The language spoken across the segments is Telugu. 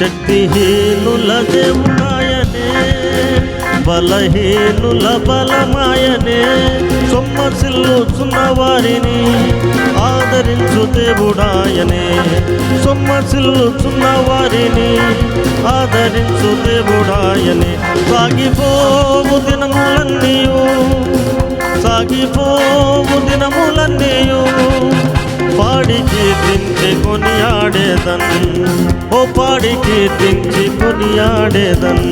శక్తిహీనుల దేవుడాయనే, బలహీనుల బలమాయనే, సొమ్మసిల్లుచున్న వారిని ఆదరించు దేవుడాయనే, సొమ్మసిల్లుచున్న వారిని ఆదరించు దేవుడాయనే. సాగిపోవు దినములన్నీయు, సాగిపోవు దినములన్నీయు పాడి కీర్తించి కొనియాడేదన్, ఓ పాడి కీర్తించి కొనియాడేదన్.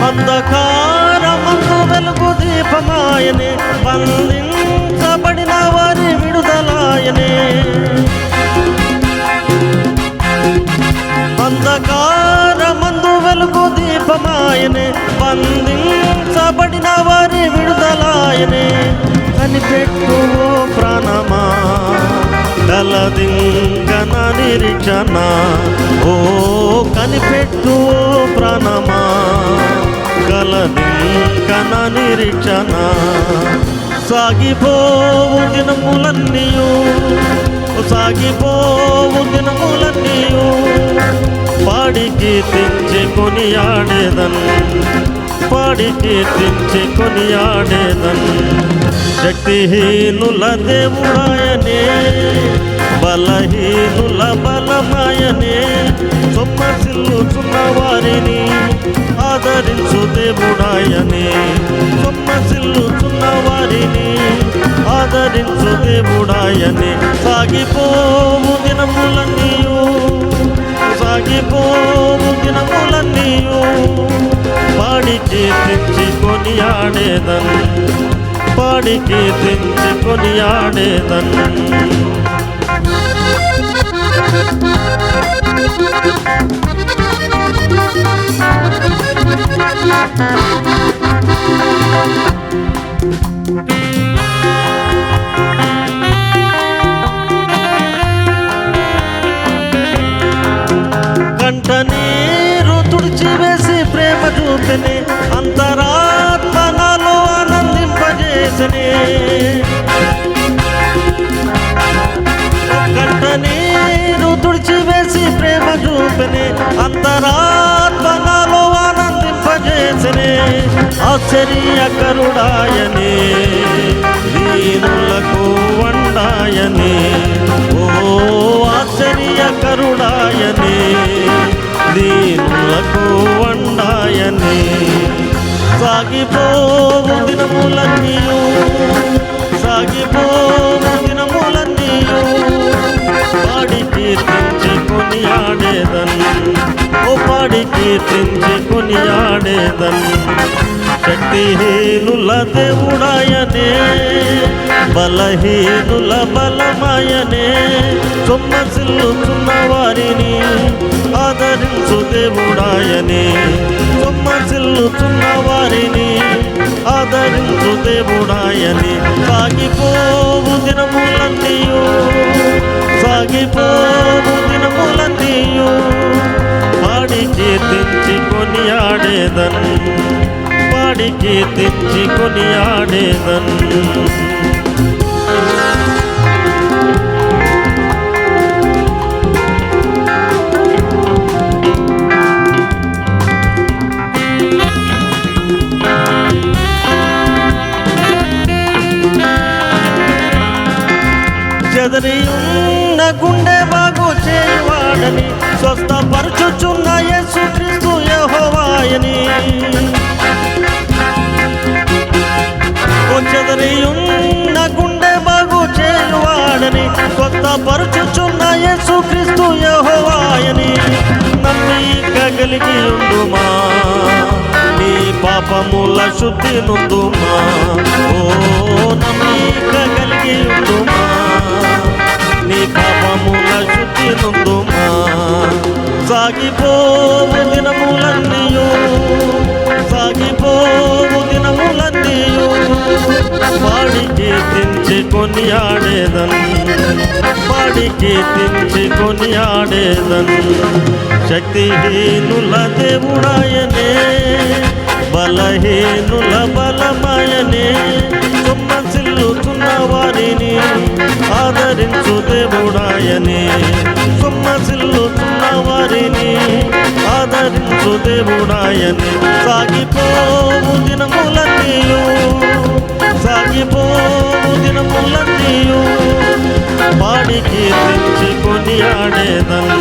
అంధకారమందు వెలుగు దీపమాయనే, బంధించబడిన వారి విడుదలాయనే. అంధకారమందు వెలుగు దీపమాయనే, బంధించబడిన వారి విడుదలాయనే. కనిపెట్టు ఓ ప్రాణమా కలదింగన నిరీక్షణ, ఓ కనిపెట్టు ఓ ప్రాణమా కలదింగన నిరీక్షణ. సాగిపోవు దినములన్నీయు, సాగిపోవు దినములన్నీయు పాడి కీర్తించి కొనియాడేదన్, పాడి కీర్తించి కొనియాడేదన్. శక్తిహీనుల దేవుడాయనే, బలహీనుల బలమాయనే, సొమ్మసిల్లుచున్న వారిని ఆదరించు దేవుడాయనే, సొమ్మసిల్లుచున్న వారిని ఆదరించు దేవుడాయనే. సాగిపోవు దినములన్నీయు, సాగిపోవు దినములన్నీయు పాడి కీర్తించి కొనియాడేదన్, పాడి కీర్తించి కొనియాడేదన్. కంట నీరు తుడిచివేసి ప్రేమ చూపిని, అంతరాత్మ నాలో ఆనందింపజేసిని. కంట నీరు తుడిచివేసి ప్రేమ చూపిని, అంతరాత్మ నాలో ఆనందింపజేసిని. ఆశ్చర్యకరుడాయనే, దీనులకు వండాయనే, ఓ ఆశ్చర్యకరుడాయనే, దీనులకు వండాయనే. సాగిపోవు దినములన్నీయు, సాగిపోవు దినములన్నీయు పాడి కీర్తించి కొనియాడేదన్, ఓ పాడి కీర్తించి కొనియాడేదన్. శక్తిహీనుల దేవుడాయనే, బలహీనుల బలమాయనే, సొమ్మసిల్లుచున్న వారిని ఆదరించు దేవుడాయనే, సొమ్మసిల్లుచున్న వారిని ఆదరించు దేవుడాయనే. సాగిపోవు దినములన్నీయు, సాగిపోవు దినములన్నీయు పాడి కీర్తించి కొనియాడేదన్, పాడి కీర్తించి కొనియాడేదన్. చెదరియున్న గుండె బాగు చేయువాడని, స్వస్థపరచుచున్న యేసుక్రీస్తు యెహోవాయని. చెదరియున్న గుండె బాగు చేయువాడని, స్వస్థపరచుచున్న యేసుక్రీస్తు యెహోవాయని. నమ్మిక కలిగి ఉండుమా, నీ పాపముల శుద్ధి నొందుమా, ఓ నమ్మిక కలిగి ఉండుమా, నీ పాపముల శుద్ధి నొందుమా. సాగిపోవు దినములన్నీయు, సాగిపోవు దినములన్నీయు పాడి కీర్తించి కొనియాడేదన్, పాడి కీర్తించి కొనియాడేదన్. శక్తిహీనుల దేవుడాయనే, బలహీనుల బలమయనే, సొమ్మసిల్లుతున్న వారిని ఆదరించు దేవుడాయనే, సొమ్మసిల్లుతున్న వారిని ఆదరించు దేవుడాయనే. సాగిపోవు దినములన్నీయు, సాగిపోవు దినములన్నీయు, పాడి కీర్తించి కొనియాడేదన్,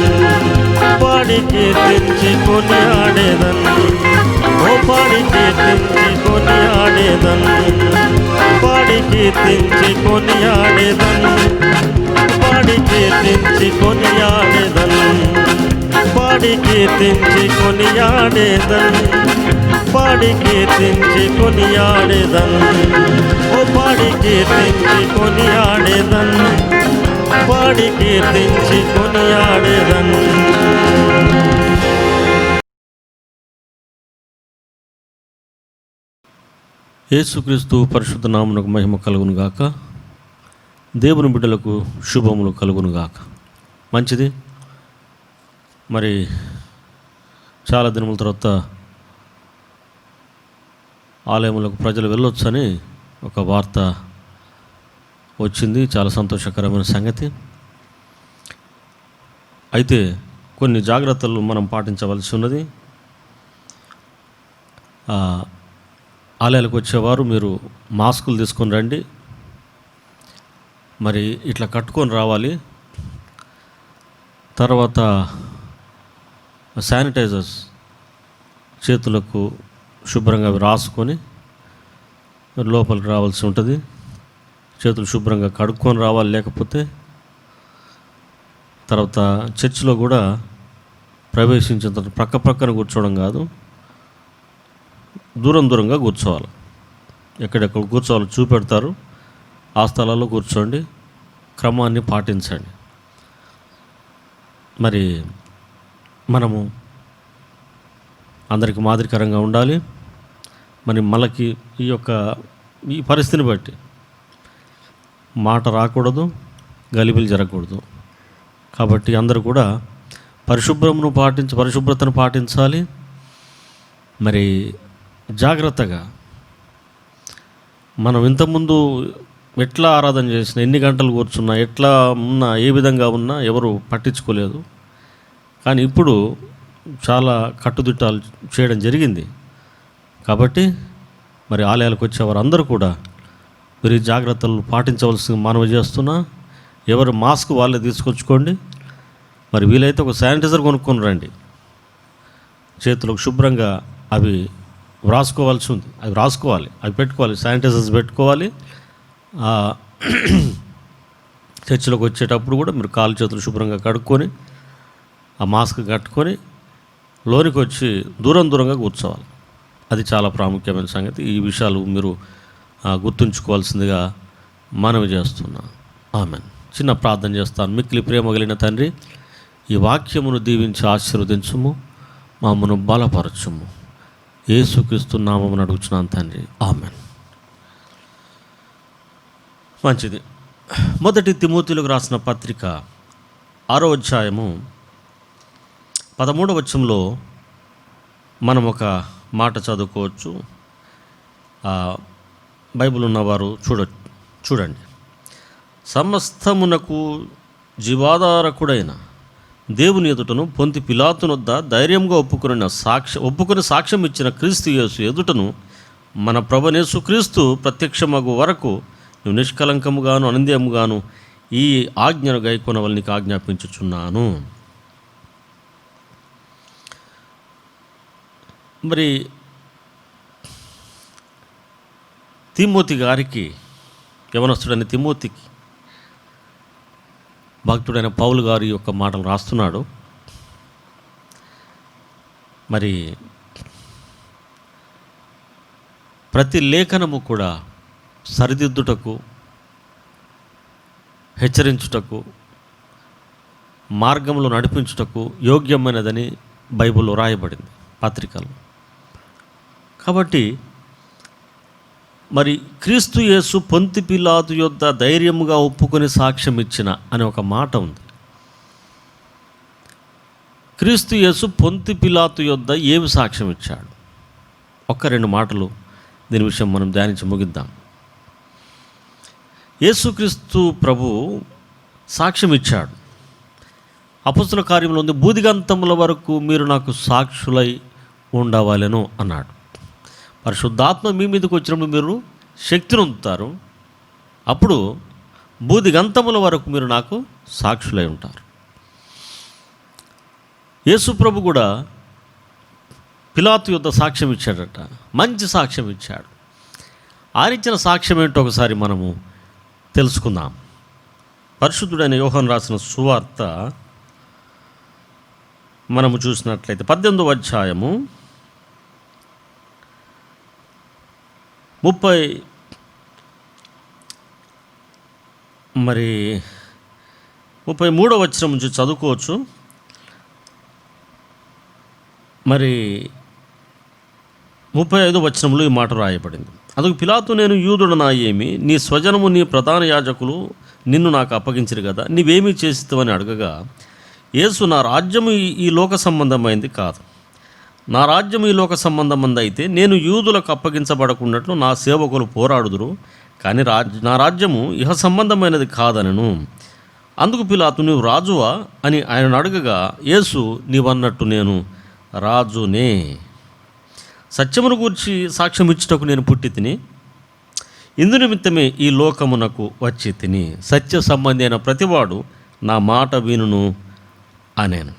పాడి కీర్తించి కొనియాడేదన్. ఓ పాడి కీర్తించి కొనియాడేదన్, పాడి కీర్తించి కొనియాడేదన్, పాడి కీర్తించి కొనియాడేదన్, పాడి కీర్తించి కొనియాడేదన్, పాడి కీర్తించి కొనియాడేదన్. ఓ పాడి కీర్తించి కొనియాడేదన్, పాడి కీర్తించి కొనియాడేదన్. యేసుక్రీస్తు పరిశుద్ధ నామమునకు మహిమ కలుగును గాక. దేవుని బిడ్డలకు శుభములు కలుగును గాక. మంచిది. మరి చాలా దినముల తర్వాత ఆలయములకు ప్రజలు వెళ్ళొచ్చని ఒక వార్త వచ్చింది. చాలా సంతోషకరమైన సంగతి. అయితే కొన్ని జాగ్రత్తలు మనం పాటించవలసి ఉన్నది. ఆలయాలకు వచ్చేవారు మీరు మాస్కులు తీసుకొని రండి. మరి ఇట్లా కట్టుకొని రావాలి. తర్వాత శానిటైజర్స్ చేతులకు శుభ్రంగా రాసుకొని లోపలికి రావాల్సి ఉంటుంది. చేతులు శుభ్రంగా కడుక్కొని రావాలి. లేకపోతే తర్వాత చర్చిలో కూడా ప్రవేశించిన తర్వాత ప్రక్క ప్రక్కన కూర్చోవడం కాదు, దూరం దూరంగా కూర్చోవాలి. ఎక్కడెక్కడ కూర్చోవాలో చూపెడతారు. ఆ స్థలాల్లో కూర్చోండి. క్రమాన్ని పాటించండి. మరి మనము అందరికి మాదిరికరంగా ఉండాలి. మరి మనకి ఈ పరిస్థితిని బట్టి మాట రాకూడదు, గలిబిలి జరగకూడదు. కాబట్టి అందరూ కూడా పరిశుభ్రతను పాటించాలి. మరి జాగ్రత్తగా మనం ఇంతకుముందు ఎట్లా ఆరాధన చేసినా, ఎన్ని గంటలు కూర్చున్నా, ఎట్లా ఉన్నా, ఏ విధంగా ఉన్నా ఎవరు పట్టించుకోలేదు. కానీ ఇప్పుడు చాలా కట్టుదిట్టాలు చేయడం జరిగింది. కాబట్టి మరి ఆలయాలకు వచ్చేవారు అందరూ కూడా మీరు జాగ్రత్తలు పాటించవలసిన మనవి చేస్తున్నా. ఎవరు మాస్క్ వాళ్ళే తీసుకొచ్చుకోండి. మరి వీలైతే ఒక శానిటైజర్ కొనుక్కొని రండి. చేతులకు శుభ్రంగా అవి రాసుకోవాల్సి ఉంది. అవి రాసుకోవాలి, అవి పెట్టుకోవాలి, శానిటైజర్స్ పెట్టుకోవాలి. చర్చిలోకి వచ్చేటప్పుడు కూడా మీరు కాలు చేతులు శుభ్రంగా కడుక్కొని ఆ మాస్క్ కట్టుకొని లోనికి వచ్చి దూరంగా కూర్చోవాలి. అది చాలా ప్రాముఖ్యమైన సంగతి. ఈ విషయాలు మీరు గుర్తుంచుకోవాల్సిందిగా మనవి చేస్తున్నా. ఆమెన్. చిన్న ప్రార్థన చేస్తాను. మిక్కిలి ప్రేమ కలిగిన తండ్రి, ఈ వాక్యమును దీవించి ఆశీర్వదించుము, మమ్మను బలపరచుము. యేసుక్రీస్తు నామమున అడుగుచున్నాను తండ్రి. ఆమెన్. మంచిది. మొదటి తిమోతిలకు రాసిన పత్రిక 6వ అధ్యాయము 13వ వచనంలో మనం ఒక మాట చదువుకోవచ్చు. బైబిల్ ఉన్నవారు చూడండి. సమస్తమునకు జీవాధారకుడైన దేవుని ఎదుటను పొంతి పిలాతునొద్ద ధైర్యంగా ఒప్పుకొని సాక్ష్యం ఇచ్చిన క్రీస్తు యేసు ఎదుటను మన ప్రభువైన యేసు క్రీస్తు ప్రత్యక్షమగు వరకు నువ్వు నిష్కలంకముగాను అనంద్యముగాను ఈ ఆజ్ఞను గైకొనవలనికి నీకు ఆజ్ఞాపించుచున్నాను. మరి తిమోతి గారికి, యవనస్తుడైన తిమోతికి భక్తుడైన పౌలు గారి యొక్క మాటలు రాస్తున్నాడు. మరి ప్రతి లేఖనము కూడా సరిదిద్దుటకు, హెచ్చరించుటకు, మార్గంలో నడిపించుటకు యోగ్యమైనదని బైబిల్లో రాయబడింది పత్రికలు. కాబట్టి మరి క్రీస్తు యేసు పొంతి పిలాతు యొద్ద ధైర్యముగా ఒప్పుకొని సాక్ష్యం ఇచ్చిన అనే ఒక మాట ఉంది. క్రీస్తు యేసు పొంతి పిలాతు యొద్ద ఏమి సాక్ష్యం ఇచ్చాడు? ఒక్క రెండు మాటలు దీని విషయం మనం ధ్యానించి ముగిద్దాం. యేసుక్రీస్తు ప్రభు సాక్ష్యం ఇచ్చాడు. అపొస్తలుల కార్యంలో ఉంది, బూదిగంతముల వరకు మీరు నాకు సాక్షులై ఉండవలెను అన్నాడు. పరిశుద్ధాత్మ మీ మీదకి వచ్చినప్పుడు మీరు శక్తిని పొందుతారు. అప్పుడు బూదిగంతముల వరకు మీరు నాకు సాక్షులై ఉంటారు. యేసు ప్రభు కూడా పిలాతు యొద్ద సాక్ష్యం ఇచ్చాడట. మంచి సాక్ష్యం ఇచ్చాడు. ఆయన ఇచ్చిన సాక్ష్యం ఏంటో ఒకసారి మనము తెలుసుకుందాం. పరిశుద్ధుడైన యోహాను రాసిన సువార్త మనము చూసినట్లయితే 18వ అధ్యాయము 33వ వచనం నుంచి చదువుకోవచ్చు. మరి 35వ వచనంలో ఈ మాట రాయబడింది. అందుకు పిలాతు, నేను యూదుడనా ఏమి? నీ స్వజనము నీ ప్రధాన యాజకులు నిన్ను నాకు అప్పగించరు కదా, నీవేమీ చేస్తావని అడగగా, యేసు, నా రాజ్యము ఈ లోక సంబంధమైంది కాదు. నా రాజ్యం ఈ లోక సంబంధమైంది అయితే నేను యూదులకు అప్పగించబడకున్నట్లు నా సేవకులు పోరాడుదురు, కానీ నా రాజ్యము ఇహ సంబంధమైనది కాదనను. అందుకు పిలాతు, నీవు రాజువా అని ఆయన అడగగా, యేసు, నీవన్నట్టు నేను రాజునే. సత్యమును గూర్చి సాక్ష్యం ఇచ్చుటకు నేను పుట్టి తిని, ఇందు నిమిత్తమే ఈ లోకమునకు వచ్చి తిని, సత్య సంబంధి అయిన ప్రతివాడు నా మాట వినును అనేను.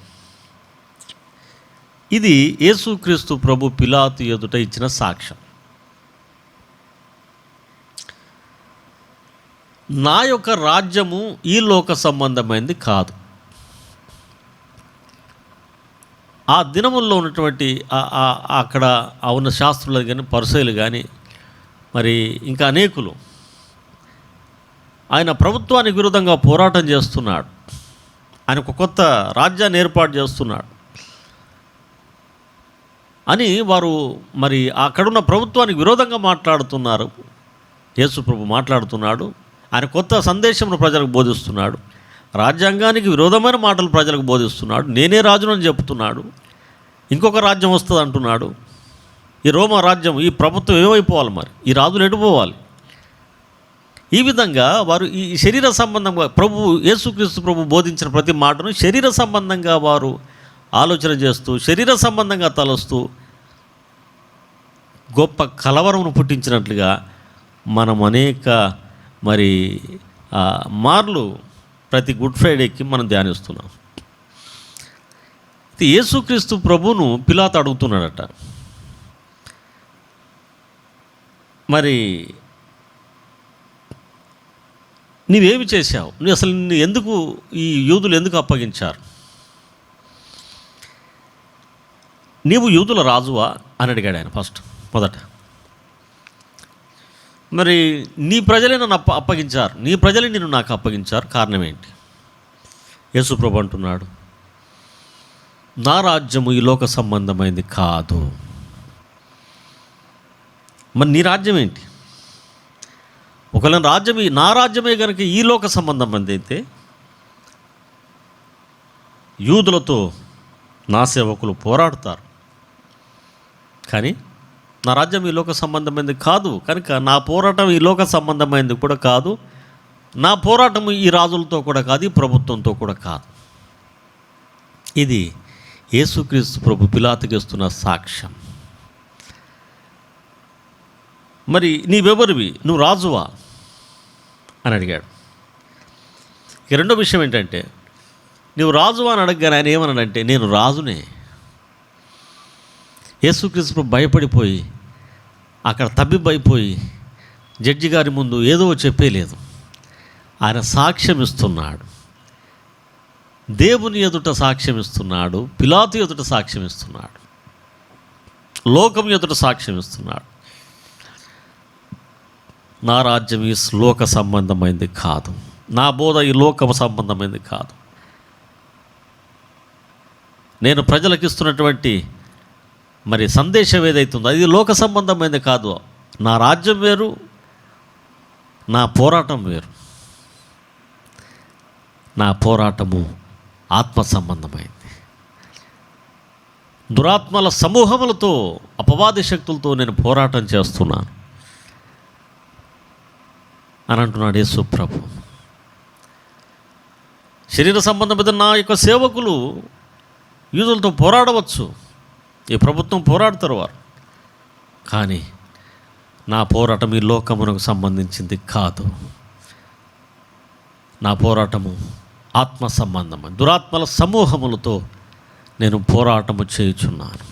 ఇది యేసుక్రీస్తు ప్రభు పిలాతు ఎదుట ఇచ్చిన సాక్ష్యం. నా యొక్క రాజ్యము ఈ లోక సంబంధమైనది కాదు. ఆ దినముల్లో ఉన్నటువంటి అక్కడ ఉన్న శాస్త్రులు కానీ, పరిసయ్యులు కానీ, మరి ఇంకా అనేకులు ఆయన ప్రభుత్వానికి విరుద్ధంగా పోరాటం చేస్తున్నాడు. ఆయన ఒక కొత్త రాజ్యాన్ని ఏర్పాటు చేస్తున్నాడు అని వారు మరి అక్కడున్న ప్రభుత్వానికి విరోధంగా మాట్లాడుతున్నారు. యేసు ప్రభు మాట్లాడుతున్నాడు. ఆయన కొత్త సందేశమును ప్రజలకు బోధిస్తున్నాడు. రాజ్యాంగానికి విరోధమైన మాటలు ప్రజలకు బోధిస్తున్నాడు. నేనే రాజును అని చెప్తున్నాడు. ఇంకొక రాజ్యం వస్తుంది అంటున్నాడు. ఈ రోమా రాజ్యం, ఈ ప్రభుత్వం ఏమైపోవాలి? మరి ఈ రాజులు ఎటుపోవాలి? ఈ విధంగా వారు ఈ శరీర సంబంధంగా యేసుక్రీస్తు ప్రభు బోధించిన ప్రతి మాటను శరీర సంబంధంగా వారు ఆలోచన చేస్తూ, శరీర సంబంధంగా తలస్తూ గొప్ప కలవరమును పుట్టించినట్లుగా మనం అనేక మరి మార్లు ప్రతి గుడ్ ఫ్రైడేకి మనం ధ్యానిస్తున్నాం. యేసుక్రీస్తు ప్రభువును పిలాతు అడుగుతున్నాడట, మరి నీవేమి చేశావు? అసలు నిన్ను ఎందుకు ఈ యూదులు ఎందుకు అప్పగించారు? నీవు యూదుల రాజువా అని అడిగాడు ఆయన మొదట. మరి నీ ప్రజలే నన్ను అప్పగించారు, నీ ప్రజలే నిన్ను నాకు అప్పగించారు, కారణం ఏంటి? యేసు ప్రభు అంటున్నాడు, నా రాజ్యము ఈ లోక సంబంధమైంది కాదు. మరి నీ రాజ్యం ఏంటి? ఒకవేళ నా రాజ్యమే కనుక ఈ లోక సంబంధమైంది అయితే యూదులతో నా సేవకులు పోరాడుతారు, కానీ నా రాజ్యం ఈ లోక సంబంధమైనది కాదు. కనుక నా పోరాటం ఈ లోక సంబంధమైనది కూడా కాదు. నా పోరాటం ఈ రాజులతో కూడా కాదు, ఈ ప్రభుత్వంతో కూడా కాదు. ఇది యేసుక్రీస్తు ప్రభు పిలాతుకి ఇస్తున్న సాక్ష్యం. మరి నీవెవరివి? నువ్వు రాజువా అని అడిగాడు. ఇక రెండో విషయం ఏంటంటే, నువ్వు రాజువా అని అడగగానే ఆయన ఏమన్నాడంటే, నేను రాజునే. యేసుక్రీస్తు ప్రభు భయపడిపోయి అక్కడ తబ్బిబ్బైపోయి జడ్జి గారి ముందు ఏదో చెప్పేలేదు. ఆయన సాక్ష్యం ఇస్తున్నాడు. దేవుని ఎదుట సాక్ష్యం ఇస్తున్నాడు, పిలాతు ఎదుట సాక్ష్యం ఇస్తున్నాడు, లోకం ఎదుట సాక్ష్యం ఇస్తున్నాడు. నా రాజ్యం ఈ లోక సంబంధమైంది కాదు, నా బోధ ఈ లోక సంబంధమైంది కాదు. నేను ప్రజలకు ఇస్తున్నటువంటి మరి సందేశం ఏదైతుందో అది లోక సంబంధమైనది కాదు. నా రాజ్యం వేరు, నా పోరాటం వేరు. నా పోరాటము ఆత్మ సంబంధమైంది. దురాత్మల సమూహములతో, అపవాది శక్తులతో నేను పోరాటం చేస్తున్నాను అని అంటున్నాడు యేసు ప్రభు. శరీర సంబంధమైన నా యొక్క సేవకులు యూదులతో పోరాడవచ్చు, ఈ ప్రభుత్వం పోరాడతారు వారు, కానీ నా పోరాటం ఈ లోకమునకు సంబంధించింది కాదు. నా పోరాటము ఆత్మ సంబంధము. దురాత్మల సమూహములతో నేను పోరాటము చేయుచున్నాను,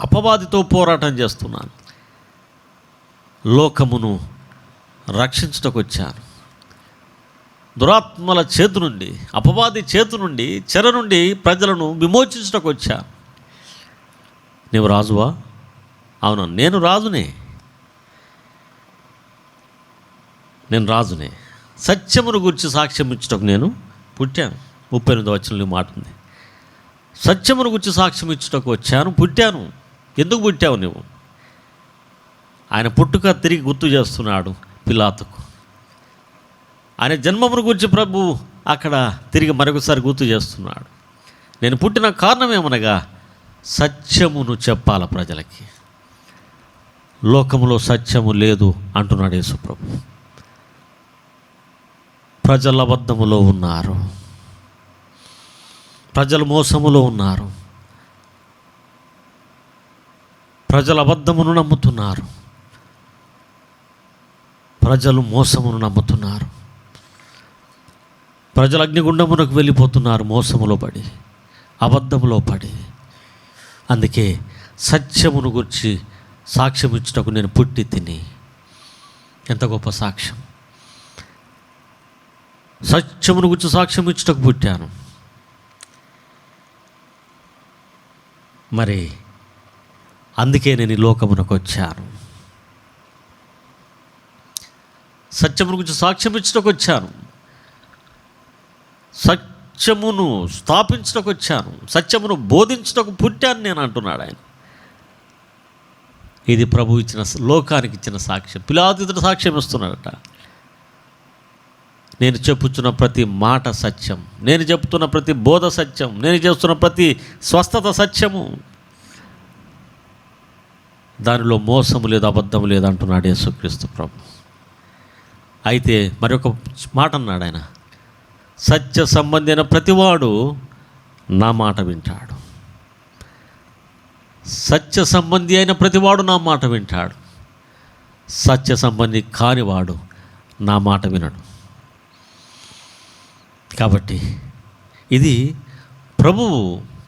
అపవాదితో పోరాటం చేస్తున్నాను. లోకమును రక్షించుటకు వచ్చాను. దురాత్మల చేతు నుండి, అపవాది చేతు నుండి, చెర నుండి ప్రజలను విమోచించుటకు వచ్చాను. నీవు రాజువా? అవును, నేను రాజునే, నేను రాజునే. సత్యమును గురించి సాక్ష్యం ఇచ్చుటకు నేను పుట్టాను. 38వ వచనంలో మాట ఉంది. సత్యమును గురించి సాక్ష్యం ఇచ్చుటకు వచ్చాను, పుట్టాను. ఎందుకు పుట్టావు నువ్వు? ఆయన పుట్టుక తిరిగి గుర్తు చేస్తున్నాడు పిలాతుకు. ఆయన జన్మమును గురించి ప్రభు అక్కడ తిరిగి మరొకసారి గుర్తు చేస్తున్నాడు. నేను పుట్టిన కారణం ఏమనగా సత్యమును చెప్పాల ప్రజలకి. లోకములో సత్యము లేదు అంటున్నాడు యేసు ప్రభు. ప్రజల అబద్ధములో ఉన్నారు, ప్రజలు మోసములో ఉన్నారు, ప్రజల అబద్ధమును నమ్ముతున్నారు, ప్రజలు మోసమును నమ్ముతున్నారు, ప్రజలు అగ్నిగుండమునకు వెళ్ళిపోతున్నారు మోసములో పడి, అబద్ధములో పడి. అందుకే సత్యమును గురించి సాక్ష్యం ఇచ్చుటకు నేను పుట్టి తిని. ఎంత గొప్ప సాక్ష్యం! సత్యమును గురించి సాక్ష్యం ఇచ్చుటకు పుట్టాను. మరి అందుకే నేను ఈ లోకమునకు వచ్చాను. సత్యమును గురించి సాక్ష్యం ఇచ్చుటకు వచ్చాను, సత్యమును స్థాపించుటకు వచ్చాను, సత్యమును బోధించుటకు పుట్టాను నేను అంటున్నాడు ఆయన. ఇది ప్రభు ఇచ్చిన, లోకానికి ఇచ్చిన సాక్ష్యం. పిలాతు సాక్ష్యం ఇస్తున్నాడట. నేను చెప్పుచున్న ప్రతి మాట సత్యం, నేను చెప్తున్న ప్రతి బోధ సత్యం, నేను చేస్తున్న ప్రతి స్వస్థత సత్యము, దానిలో మోసము లేదు, అబద్ధము లేదు అంటున్నాడు యేసుక్రీస్తు ప్రభు. అయితే మరొక మాట అన్నాడు ఆయన, సత్య సంబంధి అయిన ప్రతివాడు నా మాట వింటాడు. సత్య సంబంధి అయిన ప్రతివాడు నా మాట వింటాడు, సత్య సంబంధి కానివాడు నా మాట వినడు. కాబట్టి ఇది ప్రభువు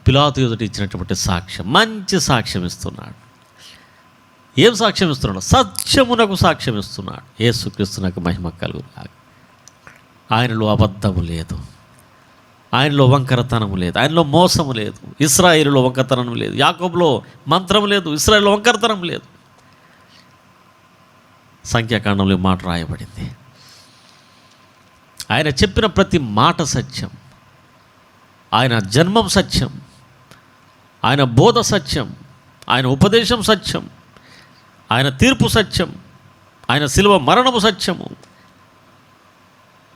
పిలాతు ఎదుట ఇచ్చినటువంటి సాక్ష్యం. మంచి సాక్ష్యం ఇస్తున్నాడు. ఏం సాక్ష్యం ఇస్తున్నాడు? సత్యమునకు సాక్ష్యం ఇస్తున్నాడు. యేసుక్రీస్తునకు మహిమ కలుగును. ఆయనలో అబద్ధము లేదు, ఆయనలో వంకరతనము లేదు, ఆయనలో మోసము లేదు. ఇశ్రాయేలులో వంకరతనం లేదు, యాకోబులో మంత్రం లేదు, ఇశ్రాయేలులో వంకరతనం లేదు. సంఖ్యాకాండంలో మాట రాయబడింది. ఆయన చెప్పిన ప్రతి మాట సత్యం, ఆయన జన్మం సత్యం, ఆయన బోధ సత్యం, ఆయన ఉపదేశం సత్యం, ఆయన తీర్పు సత్యం, ఆయన శిలువ మరణము సత్యము,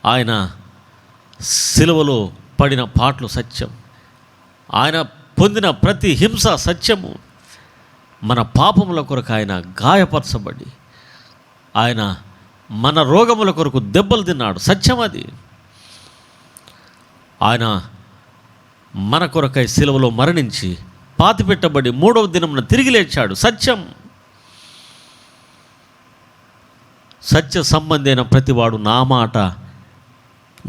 ఆయన శిలువలో పడిన పాటలు సత్యం, ఆయన పొందిన ప్రతి హింస సత్యము. మన పాపముల కొరకు ఆయన గాయపరచబడి, ఆయన మన రోగముల కొరకు దెబ్బలు తిన్నాడు, సత్యం అది. ఆయన మన కొరకై శిలువలో మరణించి పాతిపెట్టబడి 3వ దినమున తిరిగి లేచాడు, సత్యం. సత్య సంబంధి అయిన ప్రతివాడు నా మాట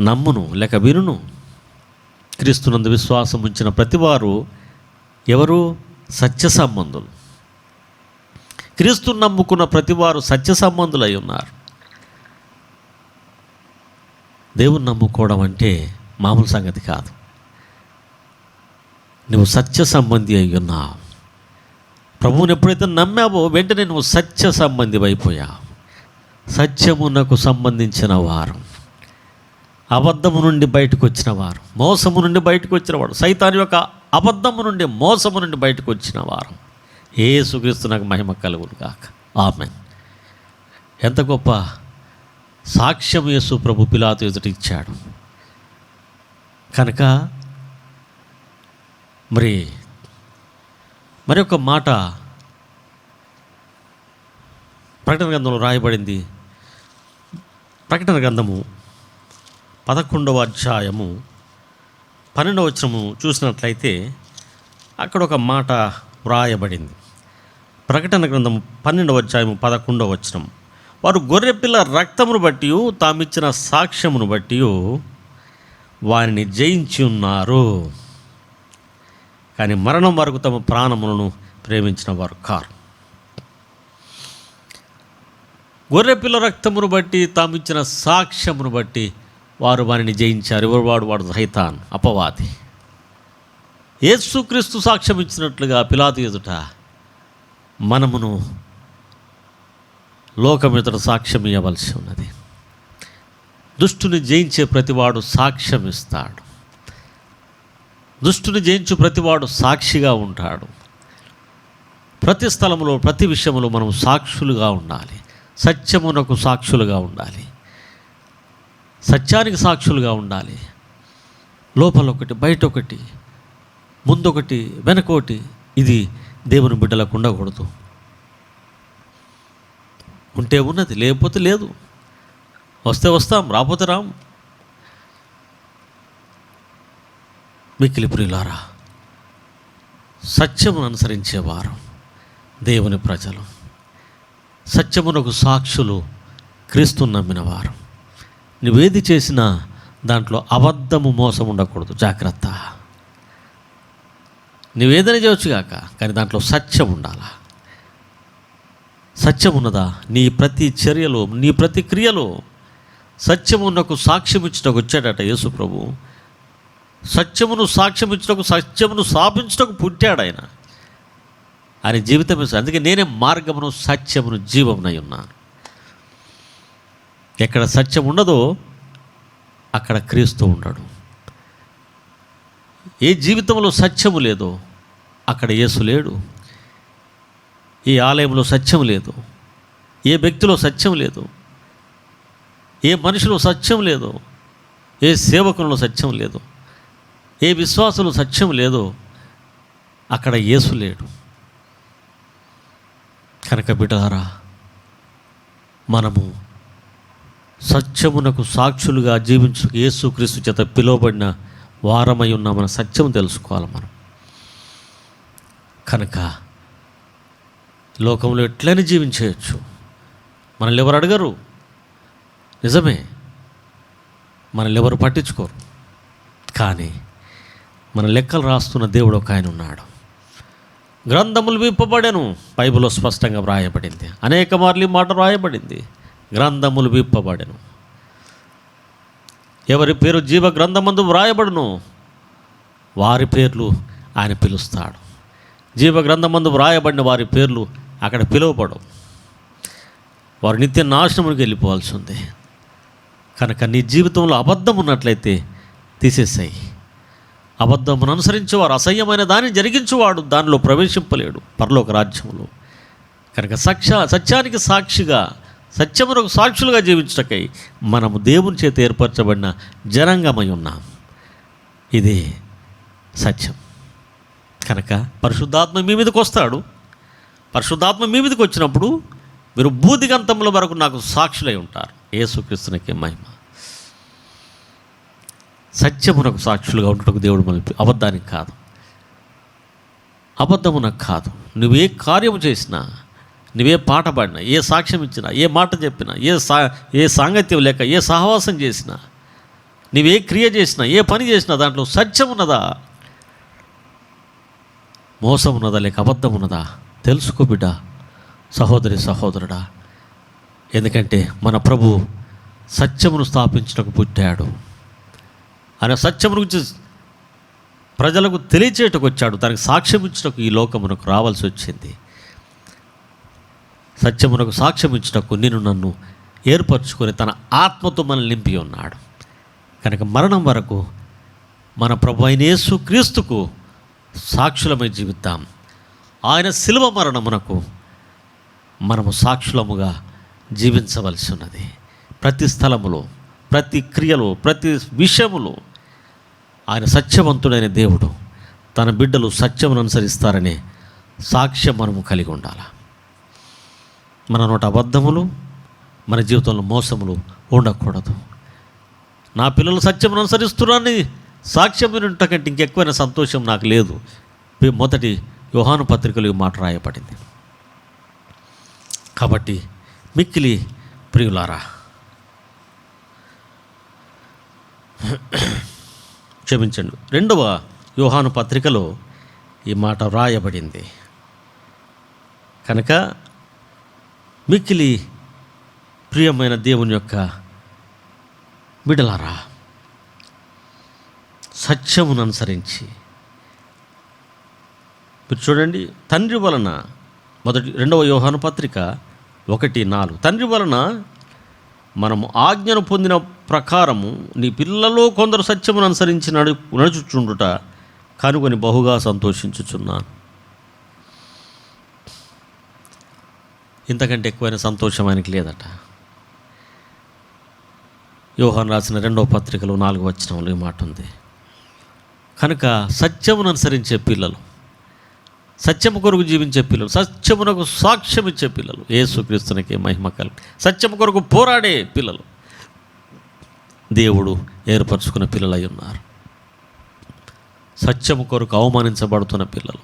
నమ్మును లేక వినును. క్రీస్తునందు విశ్వాసం ఉంచిన ప్రతివారు ఎవరు? సత్య సంబంధులు. క్రీస్తును నమ్ముకున్న ప్రతివారు సత్య సంబంధులు అయి ఉన్నారు. దేవుని నమ్ముకోవడం అంటే మామూలు సంగతి కాదు. నువ్వు సత్య సంబంధి అయి ఉన్నావు. ప్రభువుని ఎప్పుడైతే నమ్మావో వెంటనే నువ్వు సత్య సంబంధి అయిపోయావు. సత్యమునకు సంబంధించిన వారు, అబద్ధము నుండి బయటకు వచ్చిన వారు, మోసము నుండి బయటకు వచ్చిన వాడు, సైతాను యొక్క అబద్ధము నుండి మోసము నుండి బయటకు వచ్చిన వారు. యేసుక్రీస్తునకు మహిమ కలుగును గాక. ఆమేన్. ఎంత గొప్ప సాక్ష్యం యేసు ప్రభు పిలాతు ఎదుట ఇచ్చాడు. కనుక మరి ఒక మాట ప్రకటన గ్రంథంలో రాయబడింది. ప్రకటన గ్రంథము 11వ అధ్యాయము 12వ వచనము చూసినట్లయితే అక్కడ ఒక మాట వ్రాయబడింది. ప్రకటన గ్రంథము 12వ అధ్యాయము 11వ వచనం, వారు గొర్రెపిల్ల రక్తమును బట్టి తామిచ్చిన సాక్ష్యమును బట్టి వారిని జయించి ఉన్నారు, కానీ మరణం వరకు తమ ప్రాణములను ప్రేమించిన వారు కారు. గొర్రెపిల్ల రక్తమును బట్టి తామిచ్చిన సాక్ష్యమును బట్టి వారు వారిని జయించారు. ఎవరు? వాడు సైతాన్, అపవాది. యేసుక్రీస్తు సాక్ష్యం ఇచ్చినట్లుగా పిలాతు ఎదుట మనమును లోకం ఎదుట సాక్ష్యం ఇవ్వవలసి ఉన్నది. దుష్టుని జయించే ప్రతివాడు సాక్ష్యం ఇస్తాడు. దుష్టుని జయించు ప్రతివాడు సాక్షిగా ఉంటాడు. ప్రతి స్థలంలో ప్రతి విషయంలో మనం సాక్షులుగా ఉండాలి. సత్యమునకు సాక్షులుగా ఉండాలి. సత్యానికి సాక్షులుగా ఉండాలి. లోపల ఒకటి, బయట ఒకటి, ముందొకటి, వెనకొకటి, ఇది దేవుని బిడ్డలకు ఉండకూడదు. ఉంటే ఉన్నది, లేకపోతే లేదు. వస్తే వస్తాం, రాకపోతే రాం. మిక్కిలి ప్రియులారా, సత్యమును అనుసరించేవారు దేవుని ప్రజలు, సత్యమునకు సాక్షులు క్రీస్తును నమ్మినవారు. నువ్వేది చేసినా దాంట్లో అబద్ధము, మోసం ఉండకూడదు. జాగ్రత్త. నువ్వేదైనా చేయొచ్చుగాక, కానీ దాంట్లో సత్యం ఉండాలా. సత్యం ఉన్నదా? నీ ప్రతి చర్యలో, నీ ప్రతి క్రియలో సత్యమునకు సాక్ష్యం ఇచ్చుటకు వచ్చాడట యేసు ప్రభు. సత్యమును సాక్ష్యం ఇచ్చుటకు, సత్యమును స్థాపించుటకు పుట్టాడు ఆయన. ఆయన జీవితం. అందుకే నేనే మార్గమును, సత్యమును, జీవమునై ఉన్నాను. ఎక్కడ సత్యం ఉండదో అక్కడ క్రీస్తు ఉండడు. ఏ జీవితంలో సత్యము లేదో అక్కడ యేసు లేడు. ఏ ఆలయంలో సత్యం లేదు, ఏ వ్యక్తిలో సత్యం లేదు, ఏ మనిషిలో సత్యం లేదు, ఏ సేవకులలో సత్యం లేదు, ఏ విశ్వాసంలో సత్యం లేదో అక్కడ యేసు లేడు. కనుక బిడ్డలారా, మనము సత్యమునకు సాక్షులుగా జీవించు యేసుక్రీస్తు చేత పిలువబడిన వారమై ఉన్నామన్న సత్యం తెలుసుకోవాలి మనం. కనుక లోకంలో ఎట్లయినా జీవించేయచ్చు. మనల్ని ఎవరు అడగరు. నిజమే, మనల్ని ఎవరు పట్టించుకోరు. కానీ మన లెక్కలు రాస్తున్న దేవుడు ఒక ఆయన ఉన్నాడు. గ్రంథములు విప్పబడెను, బైబిల్లో స్పష్టంగా వ్రాయబడింది. అనేక మార్లు ఈ మాట వ్రాయబడింది. గ్రంథములు విప్పబడెను. ఎవరి పేరు జీవ గ్రంథమందు వ్రాయబడును వారి పేర్లు ఆయన పిలుస్తాడు. జీవ గ్రంథమందు వ్రాయబడిన వారి పేర్లు అక్కడ పిలువబడవు. వారు నిత్య నాశనమునికి వెళ్ళిపోవాల్సి ఉంది. కనుక నీ జీవితంలో అబద్ధం ఉన్నట్లయితే తీసేసాయి. అబద్ధమును అనుసరించేవారు అసహ్యమైన దాన్ని జరిగించేవాడు దానిలో ప్రవేశింపలేడు పరలోక రాజ్యంలో. కనుక సత్యానికి సాక్షిగా, సత్యమునకు సాక్షులుగా జీవించటకై మనము దేవుని చేత ఏర్పరచబడిన జనాంగమై ఉన్నాం. ఇది సత్యం. కనుక పరిశుద్ధాత్మ మీ మీదకి వస్తాడు. పరిశుద్ధాత్మ మీ మీదకి వచ్చినప్పుడు మీరు బూదిగంతముల వరకు నాకు సాక్షులై ఉంటారు. యేసుక్రీస్తునికి మహిమ. సత్యమునకు సాక్షులుగా ఉండటకు దేవుడు మనల్ని, అబద్ధానికి కాదు, అబద్ధమునకు కాదు. నువ్వే కార్యము చేసినా, నువ్వే పాట పాడినా, ఏ సాక్ష్యం ఇచ్చినా, ఏ మాట చెప్పినా, ఏ సాంగత్యం లేక ఏ సహవాసం చేసినా, నువ్వే క్రియ చేసినా, ఏ పని చేసినా దాంట్లో సత్యం ఉన్నదా, మోసం ఉన్నదా, లేక అబద్ధం ఉన్నదా తెలుసుకో బిడ్డ, సహోదరి సహోదరుడా. ఎందుకంటే మన ప్రభు సత్యమును స్థాపించడానికి పుట్టాడు. ఆయన సత్యము గురించి ప్రజలకు తెలియచేయటకు వచ్చాడు. దానికి సాక్ష్యం ఇచ్చటకు ఈ లోకమునకు రావాల్సి వచ్చింది. సత్యమునకు సాక్ష్యం ఇచ్చటకు నిన్ను నన్ను ఏర్పరచుకొని తన ఆత్మతో మనల్ని నింపి ఉన్నాడు. కనుక మరణం వరకు మన ప్రభు అయిన యేసు క్రీస్తుకు సాక్షులమై జీవిద్దాం. ఆయన శిలువ మరణమునకు మనము సాక్షులముగా జీవించవలసి ఉన్నది. ప్రతి స్థలములో, ప్రతి క్రియలో, ప్రతి విషయములో ఆయన సత్యవంతుడైన దేవుడు. తన బిడ్డలు సత్యమును అనుసరిస్తారనే సాక్ష్యం మనము కలిగి ఉండాలి. మన నోట అబద్ధములు, మన జీవితంలో మోసములు ఉండకూడదు. నా పిల్లలు సత్యమును అనుసరిస్తున్నారని సాక్ష్యం వినుట కంటే ఇంకెక్కువైన సంతోషం నాకు లేదు. మొదటి యోహాను పత్రికలో ఈ మాట రాయబడింది. కాబట్టి మిక్కిలి ప్రియులారా, క్షమించండి, 2వ యోహాను పత్రికలో ఈ మాట రాయబడింది. కనుక మిక్కిలి ప్రియమైన దేవుని యొక్క బిడ్డలారా, సత్యమును అనుసరించి మీరు చూడండి, తండ్రి వలన 2వ యోహాను పత్రిక 1:4, తండ్రి వలన మనము ఆజ్ఞను పొందిన ప్రకారము నీ పిల్లలో కొందరు సత్యమును అనుసరించి నడుచుచుండుట కనుగొని బహుగా సంతోషించుచున్నాను. ఇంతకంటే ఎక్కువైన సంతోషం ఆయనకి లేదట. యోహాను రాసిన 2వ పత్రికలో 4వ వచనంలో ఈ మాట ఉంది. కనుక సత్యమును అనుసరించే పిల్లలు, సత్యము కొరకు జీవించే పిల్లలు, సత్యమునకు సాక్ష్యం ఇచ్చే పిల్లలు, యేసుక్రీస్తునికి మహిమ కలుగు, సత్యము కొరకు పోరాడే పిల్లలు దేవుడు ఏర్పరచుకున్న పిల్లలై ఉన్నారు. సత్యము కొరకు అవమానించబడుతున్న పిల్లలు.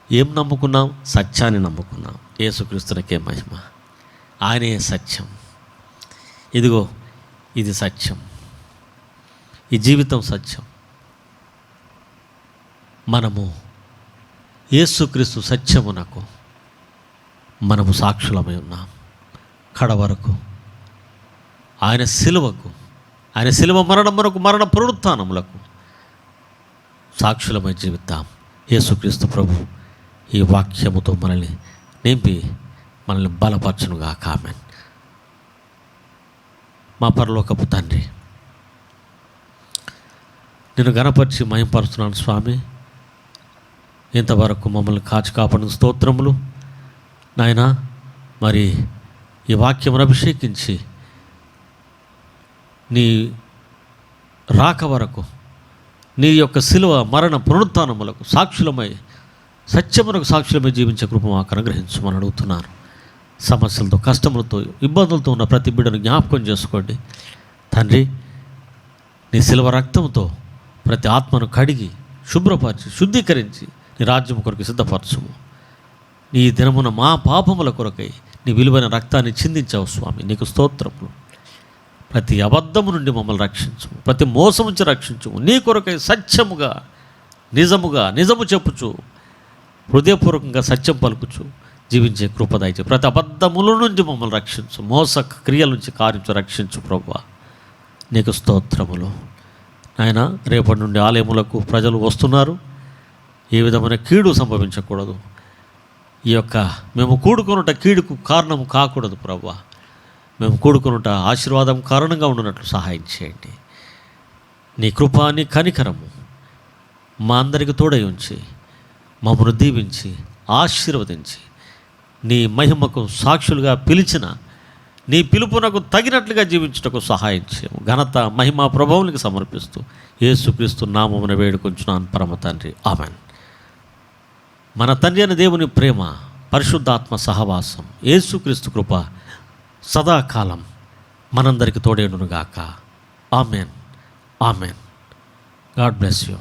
ఏం నమ్ముకున్నాం? సత్యాన్ని నమ్ముకున్నాం. యేసుక్రీస్తునికే మహిమ. ఆయనే సత్యం. ఇదిగో ఇది సత్యం, ఈ జీవితం సత్యం. మనము యేసుక్రీస్తు సత్యమునకు మనము సాక్షులమై ఉన్నాం. కడవరకు ఆయన శిలువకు, ఆయన శిలువ మరణమునకు, మరణ పునరుత్థానములకు సాక్షులమై జీవిద్దాం. యేసుక్రీస్తు ప్రభు ఈ వాక్యముతో మనల్ని నింపి మనల్ని బలపరచునుగా. ఆమేన్. మా పరలోకపు తండ్రి, నేను గణపరిచి మహింపరుస్తున్నాను స్వామి. ఇంతవరకు మమ్మల్ని కాచి కాపాడిన స్తోత్రములు నాయనా. మరి ఈ వాక్యమును అభిషేకించి నీ రాక వరకు నీ యొక్క శిలువ మరణ పునరుత్థానములకు సాక్షులమై, సత్యమునకు సాక్షులమై జీవించే కృప మాకు అనుగ్రహించమని అడుగుతున్నాను. సమస్యలతో, కష్టములతో, ఇబ్బందులతో ఉన్న ప్రతి బిడ్డను జ్ఞాపకం చేసుకోండి తండ్రి. నీ శిలువ రక్తంతో ప్రతి ఆత్మను కడిగి శుభ్రపరిచి శుద్ధీకరించి నీ రాజ్యం కొరకు సిద్ధపరచుము. నీ దినమున మా పాపముల కొరకై నీ విలువైన రక్తాన్ని చిందించావు స్వామి, నీకు స్తోత్రములు. ప్రతి అబద్ధము నుండి మమ్మల్ని రక్షించుము, ప్రతి మోసం నుంచి రక్షించుము. నీ కొరకై సత్యముగా, నిజము చెప్పుచు, హృదయపూర్వకంగా సత్యం పలుకుచు జీవించే కృప దయచేయి. ప్రతి అబద్ధముల నుంచి మమ్మల్ని రక్షించు, మోస క్రియల నుంచి కార్యించు రక్షించు ప్రభువా, నీకు స్తోత్రములు. ఆయన రేపటి నుండి ఆలయములకు ప్రజలు వస్తున్నారు. ఏ విధమైన కీడు సంభవించకూడదు. ఈ యొక్క మేము కూడుకొనుట కీడుకు కారణం కాకూడదు ప్రభువా. మేము కూడుకొనుట ఆశీర్వాదం కారణంగా ఉండినట్లు సహాయం చేయండి. నీ కృప, నీ కనికరము మా అందరికి తోడై ఉంచి మమ్మను దీవించి ఆశీర్వదించి నీ మహిమకు సాక్షులుగా పిలిచిన నీ పిలుపునకు తగినట్లుగా జీవించుటకు సహాయం చేయము. ఘనత, మహిమ, ప్రభావానికి సమర్పిస్తూ యేసుక్రీస్తు నామమున వేడుకొంచున్నాను పరమ తండ్రి. ఆమేన్. మన తండ్రి అయిన దేవుని ప్రేమ, పరిశుద్ధాత్మ సహవాసం, యేసుక్రీస్తు కృప సదాకాలం మనందరికి తోడేనుగాక. ఆమేన్. ఆమేన్. God bless you.